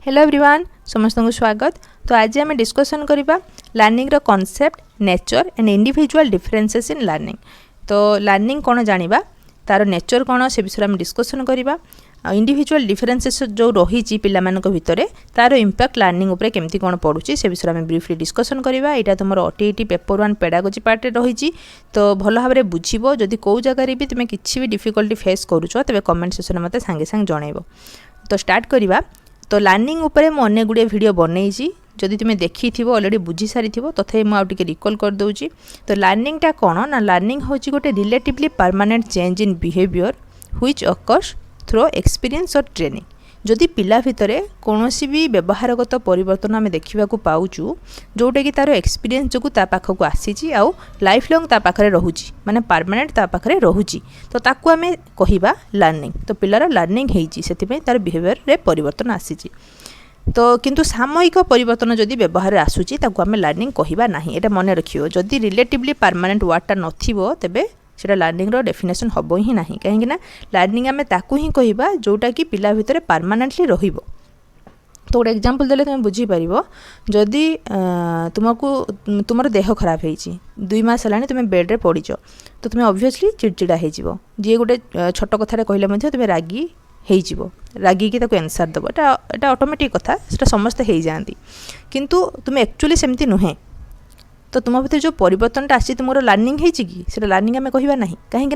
Hello everyone समस्त को स्वागत। तो आज आम डिस्कसन करवा लर्निंग रो concept nature and individual differences in learning. तो लर्निंग कौन जानिबा तार नेचर कौन से विषय में डिस्कसन करवा। इंडिविजुअल डिफरेंसेस जो रही पिलामानक भितर तार इंपैक्ट लर्निंग उपरे केमती कौन पड़ुची से विषय में ब्रीफली डिस्कसन करवा। यहाँ तुम ओटीईटी पेपर 1 पेडागोजी पार्ट रही तो भल भाव में बुझब। जदि कौ जगार भी तुम्हें किसी भी डिफिकल्टी फेस करुच तेज कमेंट सेक्शन में मत सांगे सांगे जनइब। तो स्टार्ट करवा। तो लर्निंग उपरे मु अनेक गुड़े वीडियो बनई जदि तुम्हें देखी अलरेडी बुझी सारी तथापि मुझे रिकॉल कर दूची। तो लर्निंगटा कौन ना लर्निंग हूँ गोटे relatively permanent change in behaviour which occurs through experience और ट्रेनिंग। जदि पिला भितर कौन भी व्यवहारगत परिवर्तन आम देखा पाचु जोटा कि तार एक्सपीरियंस जो पाखक आसी आउ लाइफ लंग ता पाखरे रहुची माने परमानेंट ता पाखरे रहुची तो ताकू आम कहिबा लर्निंग। तो पिलार लर्निंग हेइची सेतिपई तार बिहेवियर रे परिवर्तन आसीची। तो किंतु सामयिक परिवर्तन जदि व्यवहार आसूची ताकू आम लर्निंग कहिबा नाही। एटा मन रखियो जदि रिलेटिवली परमानेंट वर्डटा नथिबो तेबे सेटा लर्निंग रो डेफिनेशन हबो ही नाही। कहीं ना लर्निंग आम ताकू ही कहिबा जोटा कि पिला भितर परमानेंटली रहिबो। तो गोटे एग्जांपल देले तुम बुझी पारिबो जदि तुमको तुमर देह खराब होईची 2 मास हलानी तुम बेड रे पड़ीच तो तुम ऑब्वियसली चिड़चिड़ा हो जी गोटे छोट कथा कहले मध्य तुम रागी हो रागिकी ताको आंसर दब एटा ऑटोमेटिक कथा सेटा समस्ते हो जाती किंतु तुम एक्चुअली सेमती नुहे। तो तुम भीतर जो परिवर्तनटा आसी तुम लर्निंग होता लर्निंग आम कहवा ना कहीं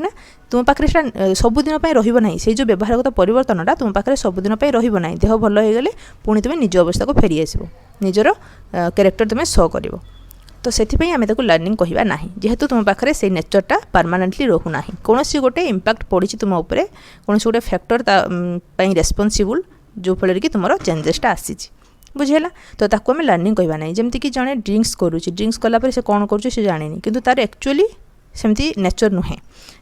तुम पाखे सबुदिन रही से जो व्यवहारगत परिवर्तनटा तुम पाखे सबुदिन रही देह भल हो गले पुणी तुम निज अवस्था को फेरी आसो निजर कैरेक्टर तुम शो कर। तो से आम लर्निंग कहवा ना जेहेतु तुम पाखे से नेचरटा परमानेंटली रोना कौन गोटे इंपैक्ट पड़ी तुम उपर कौन गोटे फैक्टर रेस्पॉन्सिबल जो फल कि तुम चेंजेसटा आसी बुझेगा। तो ताको आम लर्निंग कहवा ना जमती कि जड़े ड्रिंक्स करुच्ची ड्रिंक्स कलापर से कौन कर जानी किंतु तार एक्चुअली सेमती नेचर नुहे।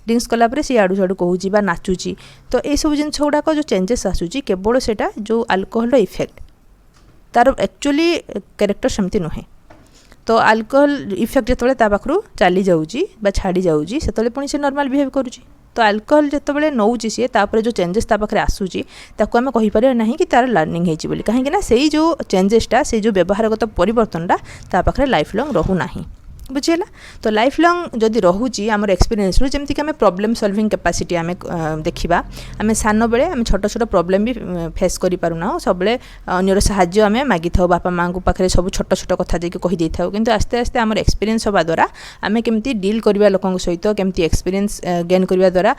ड्रिंक्स कलापर सी आड़ू झाड़ू कहूँ नाचुची तो ये सब जिन गुड़ाक जो चेंजेस आसूची केवल सेटा जो अल्कोहल इफेक्ट तार एक्चुअली कैरेक्टर सेमती नुहे। तो अल्कोहल इफेक्ट जो पाखु चली जाऊँगी छाड़ी जाऊँगी से पुणी से नॉर्मल बिहेव करुच्ची। तो अल्कोहल जो नौची सी तापर जो चेंजेस पाखे आसूची ताको आम कहीपर ना कि तार लर्निंग होती कहीं से जो चेंजेसटा से जो व्यवहारगत परिवर्तनटा ता पाखे लाइफ लंग रोना बुझेगा। तो लाइफ लंग जदि रोचे आम एक्सपीरियंस रू जमीक आम प्रॉब्लम सॉल्विंग कैपेसिटी आम देखा आम सान बेले आम छोट छोट प्रॉब्लम भी फेस कर पारुना सब अन्यर साहाय्य आम मागी था बापा माँ को पाखे सब छोट छोट कथा जाकि कहीदे था कि आस्ते आस्ते आम एक्सपीरियंस हवा द्वारा आम केमती डील करवा लोकों सहित केमती एक्सपीरियंस गेन करवा द्वारा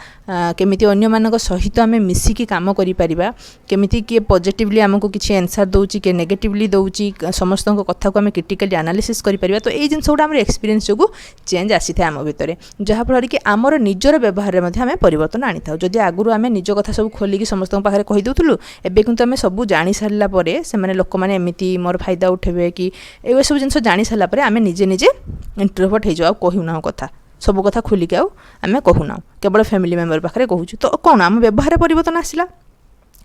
केमिति अन्य मानक सहित आम मिसिकी काम करिपरिबा केमिति किए पॉजिटिवली आमको किसी आंसर दउची के नेगेटिवली दउची समस्त कथा को आम क्रिटिकली एनालिसिस करिपरिबा। तो ये जिनस गुड़ा आम एक्सपीरियंस जो चेंज आसी था आम भितर जहाँफल कि आमर निजर व्यवहार में आम परिवर्तन आनी था। जदि आगुरी आम निज कथा सब खोलिकी समस्त पाखे कहीदूलु एवं किंतु आम सब जानी सारापर से लोक मैंने एमती मोर फायदा उठेबे कि ये सब जिन जानी सारापर आम निजे निजे इंट्रोवर्ट हो कहूना कथा सब कथा खोलिकी आम कहूना केवल फैमिली मेंबर पाखे कहूँ। तो कौन आम व्यवहार परिवर्तन आसला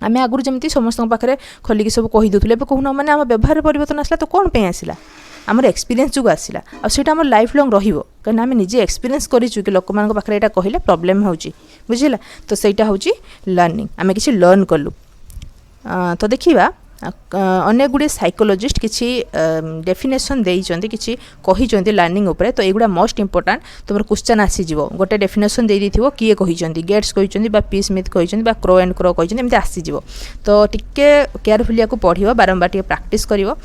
आम आगुरी जमी समस्त पाखे खोलिकी सब कहीदूले कहूना मैंने आम व्यवहार परिवर्तन आसला तो कौन पे आसला आमर एक्सपीरियंस जो आसला आम लाइफ लंग रही आम निजे एक्सपीरियंस करूँ कि लोक मान पाखे यहाँ कहले प्रॉब्लम हो बुझेगा। तो सहीटा हूँ लर्निंग आम किसी लर्न कलु। तो देखा अनेक गुड़े साइकोलॉजिस्ट किसी डेफिनेशन देइचंती किसी कहिचंती लर्निंग उपरे। तो एगुड़ा मोस्ट इंपोर्टेंट तुम क्वेश्चन आसीजिवो गोटे डेफिनेशन दे दिथिवो किए कहिचंती गेट्स कहिचंती बा पी स्मिथ कहिचंती बा क्रो एंड क्रो कहिचंती एमती आसीजिवो। तो टिके केयरफुली याको पढ़िबो बारंबार टिके प्रैक्टिस करिवो।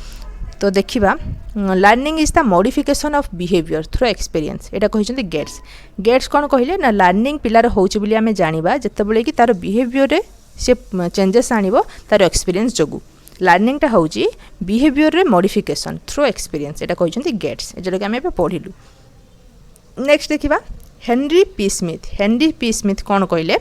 तो देखा learning is the modification of behaviour through experience Etah कहिचंती gets. Gets कौन कहले ना लर्निंग पिलार होउची बोली आमे जानिबा जेतेबेले कि तार बिहेवियर रे से चेंजेस आनिबो तार एक्सपीरियंस जोगु। लर्निंगटा होउची बिहेवियर रे मॉडिफिकेशन थ्रू एक्सपीरियंस एटा कहिचंती गेट्स एजरा कि आमे पढ़िलु। नेक्स्ट देखा Henry P Smith. Henry P Smith कौन कहले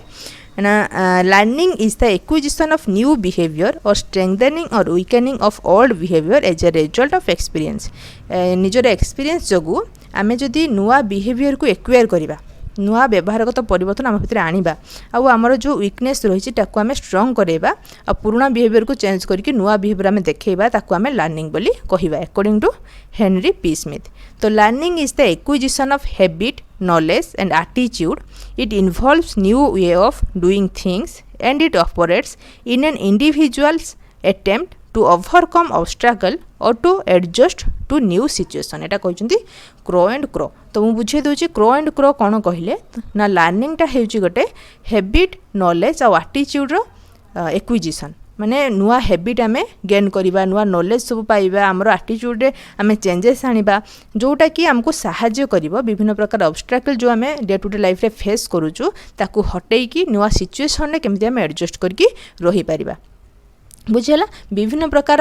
ना learning is the acquisition of new behaviour और स्ट्रेंथनिंग और weakening of old behaviour as a result of experience. निजर एक्सपीरियंस जोगु आमे जदि नुआ बिहेवियर को एक्वायर करिबा नुआ व्यवहारगत परिवर्तन आम भितर आनिबा आमर जो वीकनेस रही आम स्ट्रंग करेबा आ पुराना बिहेवियर को चेंज करके नुआ बिहेवियर आम देखा ताकू आम लर्निंग बोली कहवा according to Henry P Smith. तो learning is the acquisition of habit knowledge and attitude. It involves new way of doing things and it operates in an individual's attempt to overcome obstacle और to adjust to new situation एटा कहते crow and crow. तो मुझे बुझे दूसरी crow and crow कौन कहले ना लर्निंगटा होची गोटे हैबिट नॉलेज और एटीट्यूड एक्विजिशन माने नुआ हैबिट आमे गेन करिबा नुआ नॉलेज सब पाइबा हमर एटीट्यूड रे आमे चेंजेस आनिबा जोटा कि हमको सहाय्य करिवो विभिन्न प्रकार ऑब्स्ट्रकल जो आमे डे टू डे लाइफ रे फेस करूचु ताकू हटेई कि नुआ सिचुएशन रे केमति आमे एडजस्ट करके रही परिबा। बुझेला विभिन्न प्रकार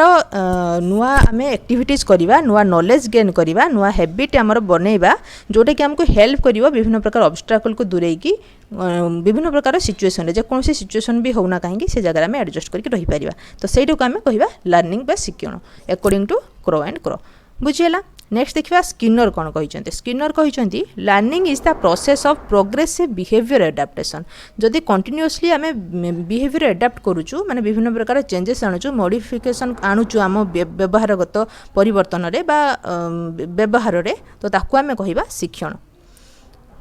नुआ आमे एक्टिविटीज करिबा नुआ नॉलेज गेन करिबा नुआ हैबिट हमर बनेबा जोटा कि हमको हेल्प करिवो विभिन्न प्रकार ऑब्स्ट्रकल को दूरेई की विभिन्न प्रकार सिचुएशन रे जे कौन सी सिचुएशन भी होना कहीं से जगह में एडजस्ट करके रही पारिबा। तो सेइटो को आमे कहिबा लर्निंग बा शिक्षण according to Crow and Crow. बुझेला नेक्स्ट देखिबा स्किनर कौन कहिसंती। स्किनर कहिसंती learning is the process of progressive behaviour adaptation. जदि कंटिन्यूअसली आमे बिहेवियर एडाप्ट करूचु माने विभिन्न प्रकार चेंजेस आणुचु मॉडिफिकेशन आणुचु आम व्यवहारगत परिवर्तन रे बा व्यवहार रे तो ताकू आमे कहिबा शिक्षण।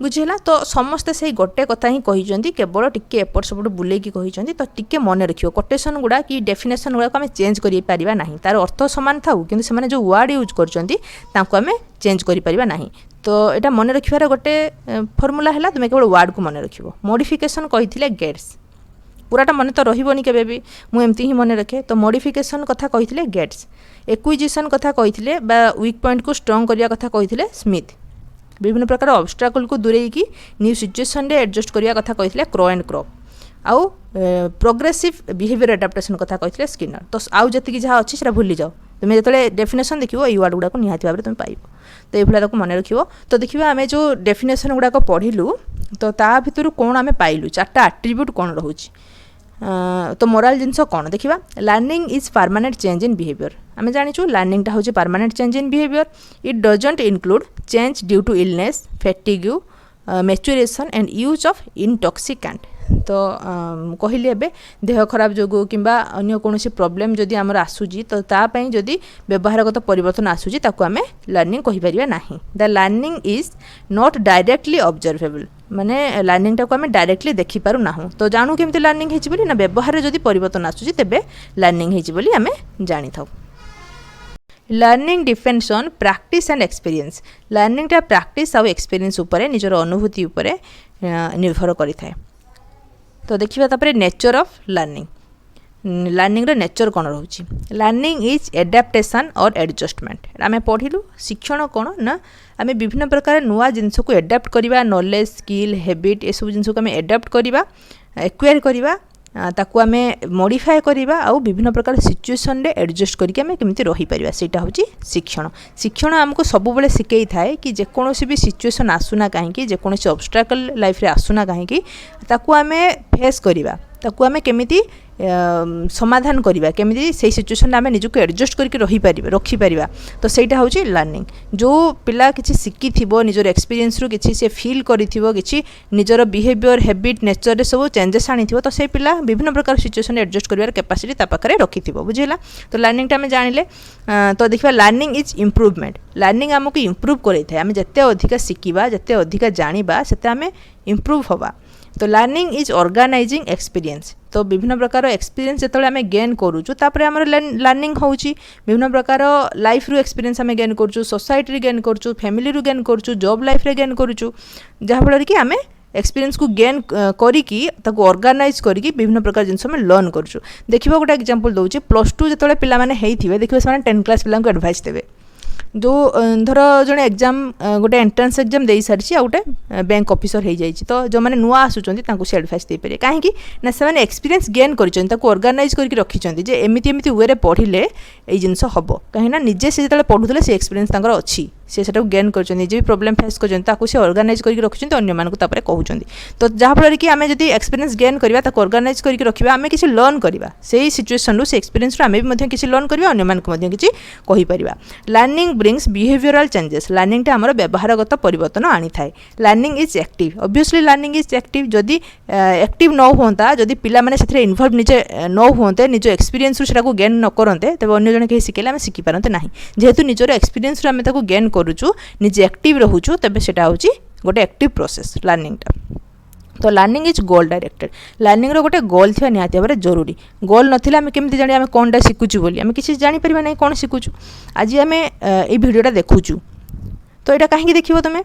बुझेला तो समस्ते से गोटे कथा ही कही केवल टिके एपट सेपट बुले कही तो टिके मन रखियो कोटेशन गुड़ा कि डेफिनेशन गुड़ा आम चेंज कर पारिबा नहीं तार अर्थ सामान थाउ किंतु से जो वर्ड यूज कर चेंज कर पारिबा नहीं। तो यहाँ मन रखार गोटे फर्मुला है तुम केवल वर्ड को मन रखियो। मॉडिफिकेशन कही गेट्स पूराटा मन तो रही केबे भी मुझे ही मन रखे। तो मॉडिफिकेशन कथा कही गेट्स एक्विजिशन कथा कही वीक पॉइंट को स्ट्रॉन्ग करने कथा कही स्मिथ विभिन्न प्रकार ऑब्स्ट्रकल को दूरे की न्यू सिचुएशन रे एडजस्ट करिया कथा कहितले क्रो एंड क्रो आउ प्रोग्रेसिव बिहेवियर एडाप्टेशन कथा कहितले स्किनर। तो आउ जति जहाँ अच्छी से भूली जाओ तुम जो डेफिनेशन देखो ये वर्ड गुड़ा को निहाती भाव में तुम पाइब। तो ये मन रखियो। तो देखिए आम जो डेफिनेशन गुड़ा पढ़िलु तो ता भितर कौन आम पाइलु चार्टा आट्रिब्यूट कौन रोचे। तो मोराल जिनस कौन देखा learning is permanent change in behaviour आम जाचु लर्निंगटा हूँ permanent change in behaviour it doesn't include change due to illness fatigue maturation and use of intoxicant. तो कहली एबे देह खराब जोगु किंबा अन्य कौन प्रॉब्लम जदि आमर आसूजी तो तापाई जदि व्यवहारगत परिवर्तन आसूजी ताकू आमे लर्निंग कहि परिबा नाही। The learning is not directly observable माने लर्निंग टाको आमे डायरेक्टली देखि पारु नाहु। तो जानू केमति लर्निंग हेछि बोली ना व्यवहार जदि परिवर्तन आसूजी तेबे लर्निंग हेछि बोली आमे जानि थाउ। Learning depends on practice and experience. Learning टा प्रैक्टिस आउ एक्सपीरियंस उपरे निजर अनुभूति उपरे निर्भर करि थाए। तो देखिबा तापरे नेचर ऑफ लर्निंग। लर्निंग रो नेचर कौन रोची। लर्निंग इज एडाप्टेशन और एडजस्टमेंट आमे पढ़िलु। शिक्षण कौन ना आमे विभिन्न प्रकार नुआ जिनस को एडाप्ट करिबा नॉलेज स्किल हैबिट ए सब जिनस को आमे एडाप्ट करिबा एक्वायर करिबा ताकू आमे मॉडिफाई करिबा आउ विभिन्न प्रकार सिचुएशन रे एडजस्ट करके आमे केमिति रही परिबा सेटा होची शिक्षण। शिक्षण हमको सब बेले सिकेई थाए कि जे कोनोसी भी सिचुएशन आसुना काहे कि जे कोनोसी ऑब्स्ट्रकल लाइफ रे आसुना काहे कि ताकू आमे फेस करिबा ताकू आमे केमिति समाधान करिबा केमिति से सिचुएशन आमे निजको एडजस्ट करके रखी परिबा। तो सेटा होची लर्निंग। जो पिला किछि सिक्की थिबो निजर एक्सपीरियंस रु किछि से फील करिथिबो किछि निजर बिहेवियर हैबिट नेचर रे सब चेंजेस आनिथिबो तो से पिला विभिन्न प्रकार सिचुएशन एडजस्ट करिवार कैपेसिटी ता पाखरे रखिथिबो। बुझिला। तो लर्निंग टा आमे जानिले। तो देखिबा लर्निंग इज इम्प्रूवमेंट। लर्निंग हमको इम्प्रूव करै थाए आमे जत्ते अधिका सिकिबा जत्ते अधिका जानिबा सेते आमे इम्प्रूव होबा। तो लर्निंग इज ऑर्गेनाइजिंग एक्सपीरियंस। तो विभिन्न प्रकार एक्सपीरियंस जो आम गेन करूँ तापर आम लर्निंग होची विभिन्न प्रकार लाइफ रू एक्सपीरियंस आम गेन करूँ सोसाइटी गेन करूँ फैमिली रू गेन करूँ जॉब लाइफ रे गेन करूँ जहाँफल कि आम एक्सपीरियंस को गेन करिकी ताको ऑर्गेनाइज करिकी विभिन्न प्रकार जिनस में लर्न करूँ। देखिबा गोटे एग्जांपल दउची +2 जतले पिला माने हेइथिबे देखिबा से 10 क्लास पिला को एडवाइस देबे जो धर जड़े एग्जाम गोटे एंट्रांस एग्जाम दे सारी आ गोटे बैंक ऑफिसर हो जाए तो जो मैंने नुआ आसुच्च से एडवाइस दे पारे कहीं ना से एक्सपीरियंस गेन कर ऑर्गेनाइज करके रखिंट जे एमती एमती वे पढ़ले ये जिनस हम कहीं निजे से जो पढ़ुले से एक्सपीरियंस अच्छी से गेन कर भी प्रोब्लेम फेस कर ऑर्गेनाइज करके रखिंट अन्य कहते तो जहाँफल कि आम जब एक्सपीरियंस गेन करवा ऑर्गेनाइज करके रखा आम किसी लर्न करवा से सिचुएसन से एक्सपीरियंस आम भी किसी लर्न करवा अन्य किसी कहीपर। Learning brings behavioural changes. Learning टा आमर व्यवहारगत परिवर्तन आनी थाए। Learning is active. Obviously learning is active. जदि एक्टिव न होता जदि पिला माने से इनवल्व निजे न होते निज एक्सपीरियंस रू गेन न करते तेज अन्य जन कहीं शिखेले आम शिखिपारते ना जेहेतु निजर एक्सपीरियंस आम गेन करुचु निजे एक्टिव रोचु तेज से गोटे एक्टिव प्रोसेस लर्निंग टा। तो learning is goal directed learning गोटे गोल थी निहाती भाव जरूरी गोल ना आम केमी जानी आम कौनटा शिखुचु बोली आम किसी जापर ना कौन शिखुचु आज आम ये भिडियोटा देखुचु तो यहाँ कहीं देखो तुम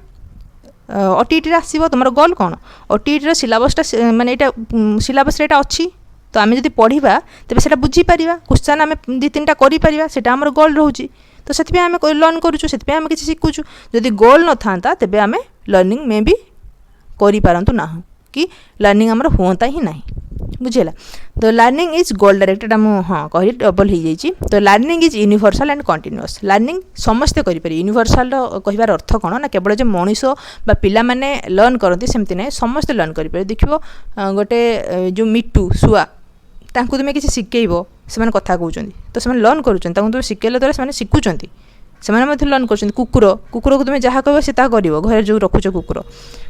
ओटीटी आसो तुम गोल कौन ओटीटी सिलेबसटा माने सिलेबस अच्छी तो आम जब पढ़ा तेज से बुझीपर क्वेश्चन आम 2-3टा कर आम गोल रोचे तो से आम लर्न करुचु से आम किसी शिखुचु जदि गोल न था तेज आम लर्निंग में भी करूँ ना कि लर्निंग आमर होता ही ना बुझेगा तो लर्निंग इज गोल डायरेक्टेड आम हाँ कही डबल हो जाइए तो learning is universal and continuous learning समस्ते करें यूनिवर्सल कहबार अर्थ कौन ना केवल जो मनीष बा पिला माने लर्न करती सेमती ना समस्ते लर्न करें देखो गोटे जो मिट्टू शुआ तांकु तुम किसी शिखेब से कथा कहते तो से लर्न करुँच तुम शिखेला द्वारा से शिखुंट से लर्न कर कुकुर कुकुर को तुम जहाँ कह से कर घर जो रखुच कुकुर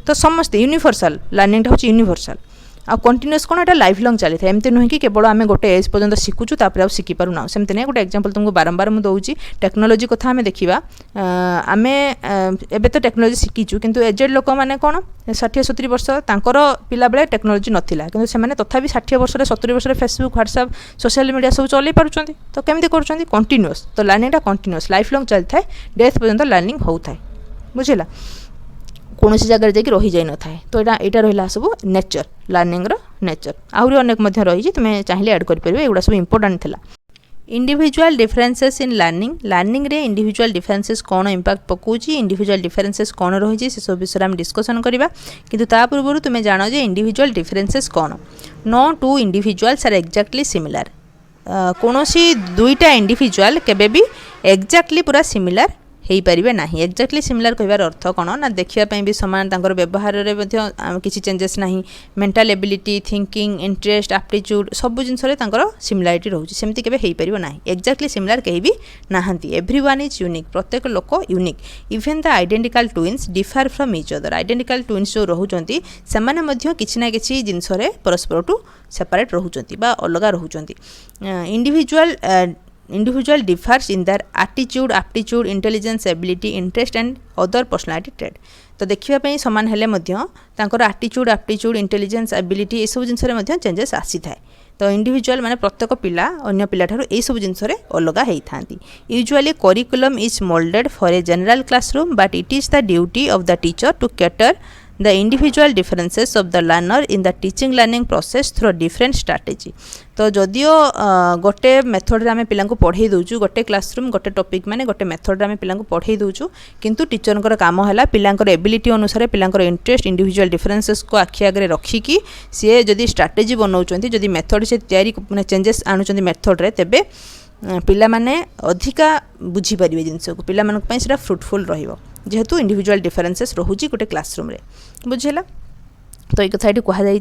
तो समस्ते यूनिवर्सल लर्निंग हूँ यूनिवर्सल आ कंटिन्यूअस कौन एटा लाइफ लंग चली था एमती नुहे कि केवल आम गोटे एज पर्यंत शिखुचु तापर शिखिपारू ना सेमती नहीं गोटे एग्जांपल तुमको बारंबार मुझे दूसरी टेक्नोलोजी कथा आम देखा आम एबे तो टेक्नोलोजी शिखीचु किंतु एजेड लोक मैंने कौन 60-70 वर्ष तांकर पिला बेले टेक्नोलोजी नथिला किंतु से तथापि 60 वर्ष 70 वर्ष फेसबुक व्हाट्सएप सोशल मीडिया सब चलई पारुछंती तो केमती करुछंती कंटिन्यूअस तो लर्निंगटा कंटिन्यूअस लाइफ लंग चली था डेथ पर्यंत लर्निंग होता है बुझेगा कौन जगह जाकि रही जाई न थाए तो यहाँ रहा सब नेचर लर्निंग नेचर आहरी अनेक रही तुम्हें चाहिए ऐड कर एगुड़ा सब इंपोर्टेंट था individual differences in learning learning रे इंडिविजुअल डिफरेंसेस कौन इंपैक्ट पकाउची इंडिविजुअल डिफरेंसेस कौन रही से सब विषय में डिस्कसन करवा किंतु ता पूर्व तुम्हें जान जे इंडिविजुअल डिफरेंसेस कौन no two individuals are exactly similar कौन दुईटा इंडिविजुअल केबे भी एक्जाक्टली पूरा सिमिलर हो पारे ना एक्जाक्टली सिमिलर कहबार अर्थ कौन ना देखापी भी सामान व्यवहार में किसी चेंजेस ना mental ability thinking interest aptitude सब जिनस सिमिलारिटी रोचे सेमती केबे हो पारे ना एक्जाक्टली सिमिलर कहीं भी नहांती एवरीवन इज यूनिक प्रत्येक लोक unique even the identical twins differ from each other identical twins जो रोचंती से किसी ना किसी जिनस परस्पर टू सेपरेट रोचंती बा अलग रोचंती individual differs in their attitude aptitude intelligence ability interest and other personality trait तो देखापी सामान हेले आटीट्यूड एप्टीट्यूड इंटेलिजेंस एबिलिटी ये सब जिनस चेंजेस आसी थाए तो इंडिविजुअल माने प्रत्येक पिला अन्य पिला ठारू ये सब जिनस अलग होता usually curriculum is moulded for a general classroom but it is the duty of the teacher to cater the individual differences of the learner in the teaching learning process through different strategy तो जदियो गोटे method आम पिला पढ़े दूचु गोटे classroom गोटे topic माने गोटे method आम पिला पढ़े दूचु किंतु टीचर काम है पिला एबिलिटी अनुसार पिला इंटरेस्ट इंडिविजुअल डिफरेंसेस को आखि आगे रखिकी सी जदि स्ट्राटेजी बनाऊँच जदि मेथड से तैयारी माने चेंजेस आणुचंती मेथड रे तेबे पिला माने अधिका बुझीपारे जिनस को पिला मानक सेटा फ्रुटफुल रहिबो जेहेतु इंडिविजुअल डिफरेंसेस रोचे गोटे क्लासरूम रे बुझेला तो ये कथा ये कहुई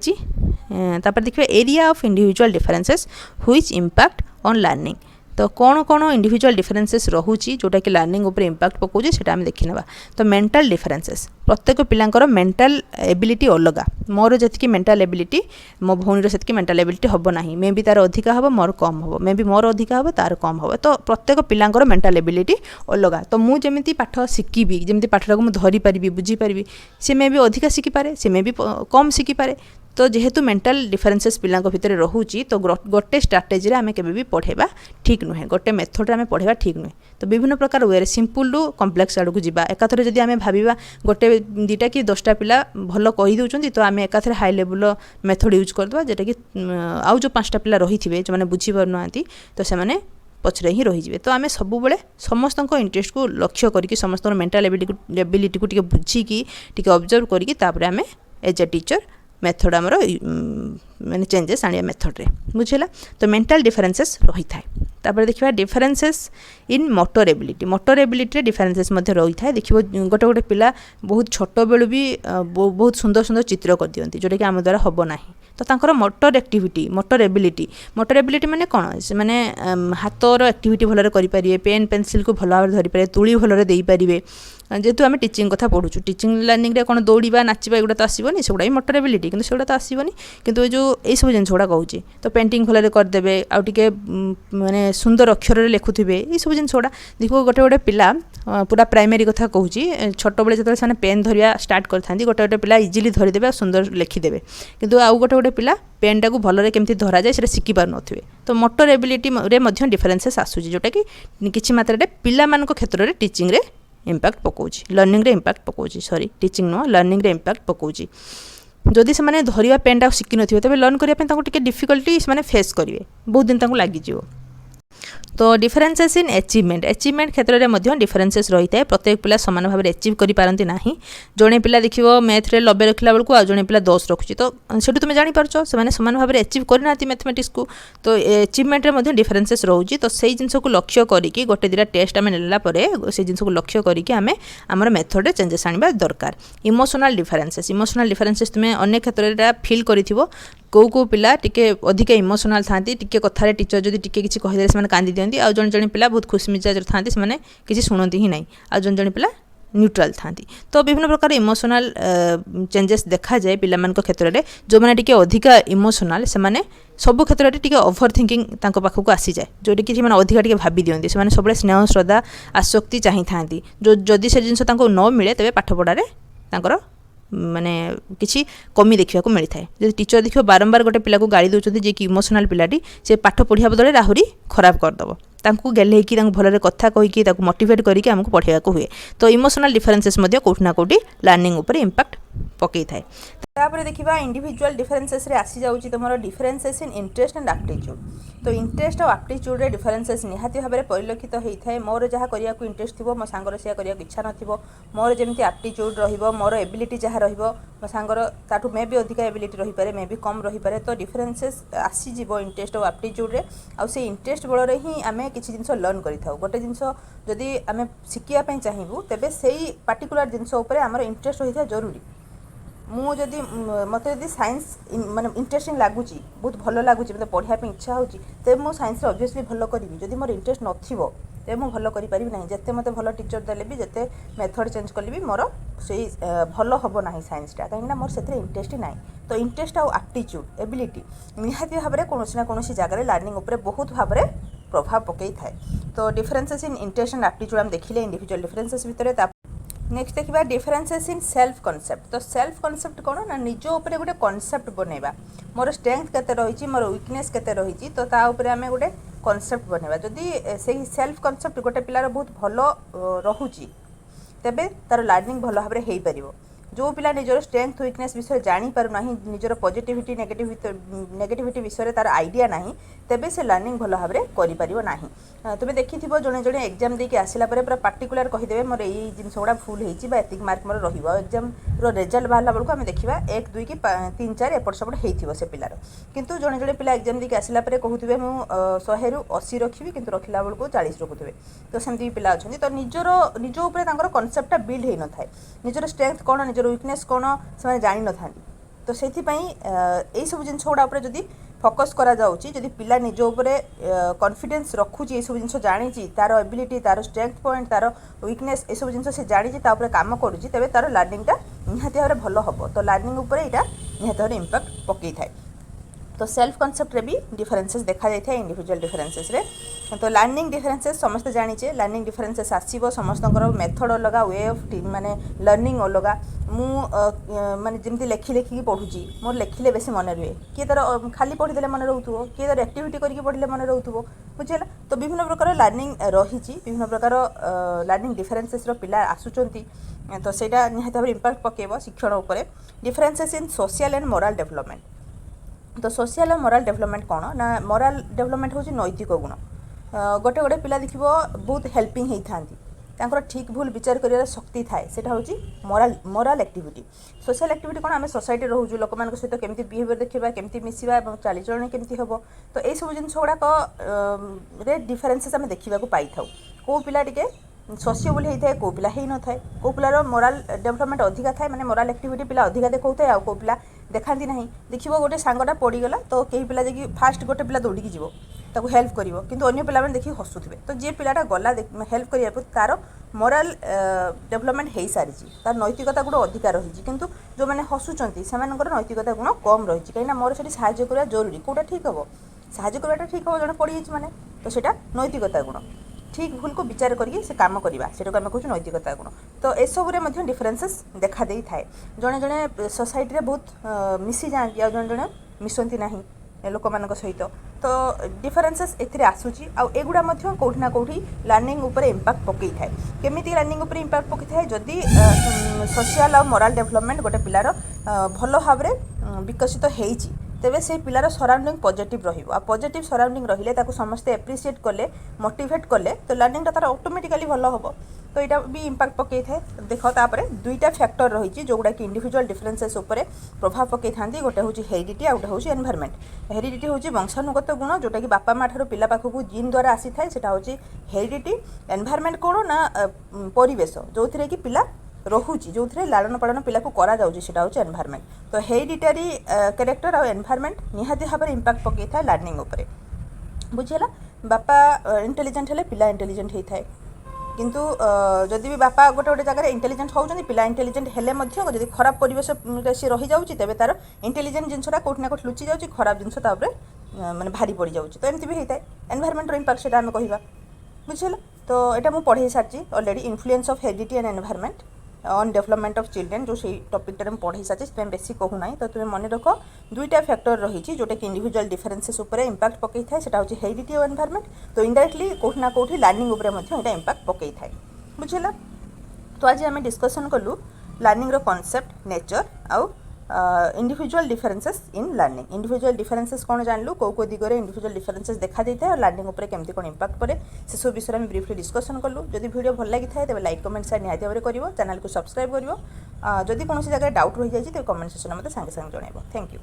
देखिए area of individual differences which impact on learning तो कौन कौन इंडिविजुअल डिफरेंसेस रोचे जोटा कि लर्निंग उपर इंपैक्ट पकाउछे सेटा आम देखि नेबा तो मेंटल डिफरेंसेस प्रत्येक पिलांकर मेंटल एबिलिटी अलग मोर जी मेंटल एबिलिटी मो भौणी से मेंटल एबिलिटी हम ना मे भी तार अधिका हम मोर कम हम मे भी मोर अधिका हम तार कम हम तो प्रत्येक पिलांकर मेंटल एबिलिटी अलग तो मुझे पाठ शिखी जमी पाठटा को धरी पारि बुझीपारि सी मे भी अधिका शिखिपारे सी मे भी कम शिखिपारे तो जेहेतु मेंटल डिफरेंसेस पिलांक भितर रोचे तो गोटे स्ट्राटेजी आम के पढ़ेबा ठीक नुहे गोटे मेथड आम पढ़ेबा ठीक नुहे तो विभिन्न प्रकार वे सिंपल टू कम्प्लेक्स आड़ को जावा एकाथरे जदि आम भाविबा गोटे 2टा कि 10टा पिला भल कही दउछंती तो आम एकाथरे हाई लेवल मेथड यूज करदवा जेटा कि आउ जो 5टा पिला रही थे जो मैंने बुझी पार ना तो से पछरे ही रही तो आम सब बेले समस्त इंटरेस्ट को लक्ष्य करके समस्त मेंटल एबिलिटी को बुझिकी ऑब्जर्व करके आम एज ए टीचर मेथड आमर माने चेंजेस आनिया मेथड रे बुझेला तो मेंटल डिफरेंसेस रही थाए तापर देखिबा डिफरेंसेस इन मोटर एबिलिटी रे डिफरेंसेस मध्ये रही थाए देखिबो गोटे गोटे पिला बहुत छोट बेलु भी बहुत सुंदर सुंदर चित्र कर दियंती जोटा कि आम द्वारा हबो नाही तो तांकर मोटर एबिलिटी माने कौन से माने हाथर एक्टिविटी भल करेंगे, पेन पेनसिल को भल भाव धरीपारे, तुली भल देपारे, जेहेतु आम टीचिंग कथा पढ़ुचु टीचिंग लर्निंग रे कौन दौड़ा नाचिबा एगुड़ा तो आसबनी से मोटर एबिलिटी कि सेगुड़ा तो आसबनी किंतु जो यही सब जिन गुड़ा कहूँ तो पेंटिंग भल करदे आउ टे माने सुंदर अक्षर लिखुवे ये सब जिन गुड़ा देखो गोटे गोटे पिला पूरा प्राइमरी कथा कहूँ छोट बेले जो से पेन धरिया स्टार्ट करते गोटे गोटे पिला इजिली धरीदेवे और सुंदर लिखिदेवे किंतु आउ गोटे गोटे पिला पेन टाक भलरे केमती धरा जाए शिखि पार नथिबे तो मोटर एबिलिटी रे मध्य डिफरेन्सेस आसूची जोटा कि किछि मात्रा पिला मानक क्षेत्र में टीचिंग रे इम्पैक्ट पकाउछि लर्निंग रे इम्पैक्ट पकाउछि सॉरी टीचिंग नो लर्निंग रे इम्पैक्ट पकाउछि जदि से माने धरिया पेन टाक शिखि नथिबे तबे लर्न करिया पे तांको टिके डिफिकल्टी माने फेस करिवे बहुत दिन तांको लागि जिवो। तो डिफरेन्सेस इन अचिवमेंट क्षेत्र में मध्य डिफरेन्सेस रही है प्रत्येक पिला सामान भाव में अचिव कर पारती ना जड़े पिला देख मैथ रे 90 रखला बेलू आ जड़े पिला 10 रखुची तो से तुम जापर से सामान भाव में अचिव करना मैथमेटिक्स को तो अचिवमेंट में डिफरेन्सेस रोचे तो से जिन को लक्ष्य करके गोटे दुटा टेस्ट आम नेलापर से जिन को लक्ष्य करके आम आम मेथड रे चेंजेस आने दरकार। इमोशनल डिफरेन्सेस तुम्हें अनेक क्षेत्र फिल कर कौ पिला टिके अधिक इमोशनल था टिके कथार टीचर जब टिके किसी कहीदे से कांदी दिखती आउ जन जन पिला बहुत खुशी मिजाज था से किसी शुणती ही ना आउ जन जन पिला न्यूट्रल था तो विभिन्न प्रकार इमोशनल चेंजेस देखा जाए पिला क्षेत्र में जो मैंने टिके अधिक इमोशनल से माने सब क्षेत्र में टिके ओभर थिंकिंग पाखक आसी जाए जोटी कि अधिक टिके भाभी दिखती से सब स्नेह श्रद्धा आसक्ति चाही था जो जदि से जिन न मिले तेज पाठ पढ़ारे माने किसी कमी देखा मिलता है जब टीचर देखो बारंबार गोटे पिला को गाड़ी दौरान जी कि इमोशनल पिलाटी से पाठ पढ़ा बदले आहरी खराब करदेव तांको गेले कि भलरे कथा कहीकि मोटिवेट करके आमको पढ़ाया हुए तो इमोशनल डिफरेन्सेस कौटि ना कौटि लर्निंग उपर इम्पैक्ट पकई थाए। तापर देखिबा इंडिविजुअल डिफरेन्सेस रे आसी जाउची तमरो differences in interest and aptitude तो इंटरेस्ट और एप्टीट्यूड रे डिफरेन्सेस निहाती भाबरे परिलक्षित होइथाय मोर जहा करिया को इंटरेस्ट थिबो मो सांगर से करिया को इच्छा नथिबो मोर जेमति एप्टीट्यूड रहिबो मोर एबिलिटी जहा रहिबो मो सांगर ताटू मे भी अधिक एबिलिटी रहि पारे मे भी कम रहि पारे तो डिफरेन्सेस आसी जिवो इंटरेस्ट और एप्टीट्यूड रे आ से इंटरेस्ट बळ रे ही आमे किछि जिंस लर्न करिथाउ गोटे जिंस जदि आमे सिकिया पय चाहिबु तेबे सेही पार्टिकुलर जिंस ऊपर हमर इंटरेस्ट होइथा जरूरी मु जदि मत जदि साइंस माने इंटरेस्टिंग लगुच बहुत भल लगुच मतलब पढ़ाई इच्छा होची तेज मु साइंस ऑब्वियसली भल करी जदि मोर इंटरेस्ट नथिबो तेज मु भल करि परिबि नाही जते मते भल टीचर देले भी जते मेथड चेंज कले भी मोर सेही भल हबो नाही साइंसटा काहेकि मोर सेते इंटरेस्ट नाही तो इंटरेस्ट आ एप्टीट्यूड एबिलिटी निहाती भाबरे कोनोसी ना कोनोसी जगह लर्निंग ऊपर बहुत भाबरे प्रभाव पकई थाए तो differences in interest and aptitude हम देखिले इंडिविजुअल डिफरेन्सेस भितर नेक्स्ट देखा डिफरेन्सेस इन सेल्फ कॉन्सेप्ट तो सेल्फ कॉन्सेप्ट कौन ना निज उपर गोटे कॉन्सेप्ट बनैबा मोर स्ट्रेंथ केते रही मोर वीकनेस केते रही तो ता ऊपर आमे गोटे कॉन्सेप्ट बनैबा जदि से सेल्फ कॉन्सेप्ट गोटे पिलार बहुत भल रहुची तेबे तार लर्निंग भल भाव हो पार जो पिला निजर स्ट्रेंथ वीकनेस विषय जानी पारु नाही निजर पॉजिटिविटी नेगेटिविटी विषय तार आइडिया नाही तेबे से लर्निंग भल भाव में करि पारिबो नाही तुम देखिथिबो जणे जणे एग्जाम देके आसिला परे पूरा पार्टिकुलर कहिदेबे मोर एई जिंस गुडा फुल हेची बा एतिक मार्क मोर रहिबो एग्जाम रो रिजल्ट बाहला बेलको आमे देखिबा 1 2 कि 3 4 एपट सपट हेइथिबो से पिलार किंतु जणे जणे पिला एग्जाम देके आसिला परे कहउथिबे मु 100 रु 80 रखिबी किंतु रखिला बेलको 40 रखुथिबे तो सेमती पिला अछंती तो निज ऊपर तांकर कॉन्सेप्टटा बिल्ड हेइ न थाए निजर स्ट्रेंथ कोन निजर वीकनेस कोन से जानि न थांती तो सेथि पई एई सब जिंस गुडा ऊपर जदी फोकस करा जाउची जदि पिला निज उपरे कॉन्फिडेंस रखुची ए सब जिंस जानिची तार एबिलिटी तार स्ट्रेंथ पॉइंट तार वीकनेस ए सब जिंस से जानिची ता उपरे काम करूची तबे तार लर्निंगटा निहाती भाबरे भलो हबो तो लर्निंग उपरे एटा निहाती भाबरे इंपैक्ट पकई थाए तो सेल्फ कॉन्सेप्ट रे भी डिफरेन्सेस देखा जाए था इंडिविजुअल डिफरेन्सेस रे तो लर्निंग डिफरेन्सेस समस्त जानिचे लर्निंग डिफरेन्सेस आसीबो समस्तकर मेथड अलगा वे ऑफ माने लर्निंग अलगा मु माने जेमती लेखि लेखिकी पढुची मोर लेखिले बेसी मन रहे किए तार खाली पढ़ी देले मन रहउथबो किए तार एक्टिविटी करके पढ़िले मन रहउथबो बुझिला तो विभिन्न प्रकार लर्निंग रहिची विभिन्न प्रकार लर्निंग डिफरेन्सेस रो पिला आसुचंती तो सेटा निहाती भाबरे इंपैक्ट पकेबो शिक्षण ऊपर differences in social and moral development तो सोशल और मोरल डेवलपमेंट कौन ना मोरल डेवलपमेंट हूँ नैतिक गुण गोटे गोटे पिला देखिबो बहुत हेल्पिंग होई थांती तांकर ठीक भूल विचार करियार शक्ति थाए सेटा होची मोरल एक्टिविटी सोशल एक्टिविटी कौन आम सोसाइटी रोजु लोक मान सहित केमती बिहेवियर देखा केमती मिसवा और चालीचलन केमती हम तो यही सब जिन गुड़ाक रे डिफरेन्सेस आम देखा पाई था कौ पिला टिके सोशिएबल होता है कौ पिला हो न था कौ पिलार मोरल डेवलपमेंट अधिका थाए माने मोरल एक्टिविटी पिला अधिका देखा था आ कौ पिला ଦେଖାନ୍ତି ନାହିଁ। ଦେଖିବ ଗୋଟେ ସାଙ୍ଗଟା ପଡ଼ିଗଲା ତ କେହି ପିଲା ଯାଇକି ଫାଷ୍ଟ ଗୋଟେ ପିଲା ଦୌଡ଼ିକି ଯିବ ତାକୁ ହେଲ୍ପ କରିବ, କିନ୍ତୁ ଅନ୍ୟ ପିଲାମାନେ ଦେଖିକି ହସୁଥିବେ। ତ ଯିଏ ପିଲାଟା ଗଲା ହେଲ୍ପ କରିବାକୁ ତାର ମୋରାଲ ଡେଭଲପମେଣ୍ଟ ହେଇସାରିଛି, ତାର ନୈତିକତା ଗୁଣ ଅଧିକା ରହିଛି, କିନ୍ତୁ ଯେଉଁମାନେ ହସୁଛନ୍ତି ସେମାନଙ୍କର ନୈତିକତା ଗୁଣ କମ୍ ରହିଛି। କାହିଁକିନା ମୋର ସେଠି ସାହାଯ୍ୟ କରିବା ଜରୁରୀ। କେଉଁଟା ଠିକ୍ ହେବ? ସାହାଯ୍ୟ କରିବାଟା ଠିକ୍ ହେବ, ଜଣେ ପଡ଼ିଯାଇଛି ମାନେ, ତ ସେଇଟା ନୈତିକତା ଗୁଣ। ଠିକ୍ ଭୁଲକୁ ବିଚାର କରିକି ସେ କାମ କରିବା, ସେଟାକୁ ଆମେ କହୁଛୁ ନୈତିକତା ଗୁଣ। ତ ଏସବୁରେ ମଧ୍ୟ ଡିଫରେନ୍ସେସ୍ ଦେଖା ଦେଇଥାଏ। ଜଣେ ଜଣେ ସୋସାଇଟିରେ ବହୁତ ମିଶିଯାଆନ୍ତି, ଆଉ ଜଣେ ଜଣେ ମିଶନ୍ତି ନାହିଁ ଲୋକମାନଙ୍କ ସହିତ। ତ ଡିଫରେନ୍ସେସ୍ ଏଥିରେ ଆସୁଛି, ଆଉ ଏଗୁଡ଼ା ମଧ୍ୟ କେଉଁଠି ନା କେଉଁଠି ଲର୍ଣ୍ଣିଂ ଉପରେ ଇମ୍ପାକ୍ଟ ପକାଇଥାଏ। କେମିତି ଲର୍ଣ୍ଣିଂ ଉପରେ ଇମ୍ପାକ୍ଟ ପକାଇଥାଏ? ଯଦି ସୋସିଆଲ୍ ଆଉ ମୋରାଲ୍ ଡେଭଲପମେଣ୍ଟ ଗୋଟେ ପିଲାର ଭଲ ଭାବରେ ବିକଶିତ ହେଇଛି, ତେବେ ସେ ପିଲାର ସରାଉଣ୍ଡିଂ ପଜିଟିଭ୍ ରହିବ। ଆଉ ପଜିଟିଭ୍ ସରାଉଣ୍ଡିଂ ରହିଲେ, ତାକୁ ସମସ୍ତେ ଆପ୍ରିସିଏଟ୍ କଲେ, ମୋଟିଭେଟ୍ କଲେ, ତ ଲର୍ଣ୍ଣିଂଟା ତାର ଅଟୋମେଟିକାଲି ଭଲ ହେବ। ତ ଏଇଟା ବି ଇମ୍ପାକ୍ଟ ପକାଇଥାଏ। ଦେଖ, ତାପରେ ଦୁଇଟା ଫ୍ୟାକ୍ଟର ରହିଛି ଯେଉଁଗୁଡ଼ାକି ଇଣ୍ଡିଭିଜୁଆଲ୍ ଡିଫରେନ୍ସେସ୍ ଉପରେ ପ୍ରଭାବ ପକାଇଥାନ୍ତି। ଗୋଟେ ହେଉଛି ହେରିଡ଼ିଟି, ଆଉ ଗୋଟେ ହେଉଛି ଏନଭାରମେଣ୍ଟ। ହେରିଡ଼ିଟି ହେଉଛି ବଂଶାନୁଗତ ଗୁଣ, ଯେଉଁଟାକି ବାପା ମା ଠାରୁ ପିଲା ପାଖକୁ ଜିନ୍ ଦ୍ୱାରା ଆସିଥାଏ, ସେଟା ହେଉଛି ହେରିଡ଼ିଟି। ଏନଭାରମେଣ୍ଟ କ'ଣ ନା ପରିବେଶ ଯେଉଁଥିରେ କି ପିଲା ରହୁଛି, ଯେଉଁଥିରେ ଲାଳନ ପାଳନ ପିଲାକୁ କରାଯାଉଛି, ସେଟା ହେଉଛି ଏନଭାରମେଣ୍ଟ। ତ ହେରିଡ଼ିଟାରୀ କ୍ୟାରେକ୍ଟର ଆଉ ଏନଭାରମେଣ୍ଟ ନିହାତି ଭାବରେ ଇମ୍ପାକ୍ଟ ପକାଇଥାଏ ଲର୍ଣ୍ଣିଂ ଉପରେ। ବୁଝିହେଲା? ବାପା ଇଣ୍ଟେଲିଜେଣ୍ଟ ହେଲେ ପିଲା ଇଣ୍ଟେଲିଜେଣ୍ଟ ହେଇଥାଏ, କିନ୍ତୁ ଯଦି ବି ବାପା ଗୋଟେ ଜାଗାରେ ଇଣ୍ଟେଲିଜେଣ୍ଟ ହେଉଛନ୍ତି, ପିଲା ଇଣ୍ଟେଲିଜେଣ୍ଟ ହେଲେ ମଧ୍ୟ ଯଦି ଖରାପ ପରିବେଶରେ ସେ ରହିଯାଉଛି, ତେବେ ତାର ଇଣ୍ଟେଲିଜେଣ୍ଟ ଜିନିଷଟା କେଉଁଠି ନା କେଉଁଠି ଲୁଚି ଯାଉଛି, ଖରାପ ଜିନିଷ ତା ଉପରେ ମାନେ ଭାରି ପଡ଼ିଯାଉଛି। ତ ଏମିତି ବି ହେଇଥାଏ। ଏନଭାରମେଣ୍ଟର ଇମ୍ପାକ୍ଟ ସେଇଟା ଆମେ କହିବା। ବୁଝିହେଲା? ତ ଏଇଟା ମୁଁ ପଢ଼େଇ ସାରିଛି already, influence of heredity and environment on development of children, ଯେଉଁ ସେଇ ଟପିକଟାରେ ମୁଁ ପଢ଼େଇ ସାରିଛି, ସେଥିପାଇଁ ବେଶୀ କହୁନାହିଁ। ତ ତୁମେ ମନେ ରଖ, ଦୁଇଟା ଫ୍ୟାକ୍ଟର ରହିଛି ଯେଉଁଟାକି ଇଣ୍ଡିଭିଜୁଆଲ୍ ଡିଫରେନ୍ସେସ୍ ଉପରେ ଇମ୍ପାକ୍ଟ ପକାଇଥାଏ, ସେଟା ହେଉଛି ହେରିଡ଼ିଟି ଆଉ ଏନଭାରମେଣ୍ଟ। ତ ଇନଡାଇରେକ୍ଟଲି କେଉଁଠି ନା କେଉଁଠି ଲର୍ଣ୍ଣିଂ ଉପରେ ମଧ୍ୟ ଏଇଟା ଇମ୍ପାକ୍ଟ ପକାଇଥାଏ। ବୁଝିହେଲା? ତ ଆଜି ଆମେ ଡିସ୍କସନ୍ କଲୁ ଲର୍ଣ୍ଣିଂର କନସେପ୍ଟ, ନେଚର ଆଉ individual differences in learning. Individual differences କ'ଣ ଜାଣିଲୁ, କେଉଁ ଦିଗରେ ଇଣ୍ଡିଭିଜୁଆଲ୍ ଡିଫରେନ୍ସେସ୍ ଦେଖାଯାଇଥାଏ, ଆଉ ଲର୍ଣ୍ଣିଂ ଉପରେ କେମିତି କ'ଣ ଇମ୍ପାକ୍ଟ କରେ, ସେସବୁ ବିଷୟରେ ଆମେ ବ୍ରିଫଲି ଡିସ୍କସନ୍ କଲୁ। ଯଦି ଭିଡ଼ିଓ ଭଲ ଲାଗିଥାଏ ତେବେ ଲାଇକ୍ କମେଣ୍ଟ ସେୟାର ନିହାତି ଭାବରେ କରିବ, ଚ୍ୟାନେଲକୁ ସବସ୍କ୍ରାଇବ୍ କରିବ। ଯଦି କୌଣସି ଜାଗାରେ ଡାଉଟ୍ ରହିଯାଇଛି ତେବେ କମେଣ୍ଟ ସେକ୍ସନରେ ମୋତେ ସାଙ୍ଗେ ସାଙ୍ଗେ ଜଣାଇବ। Thank you.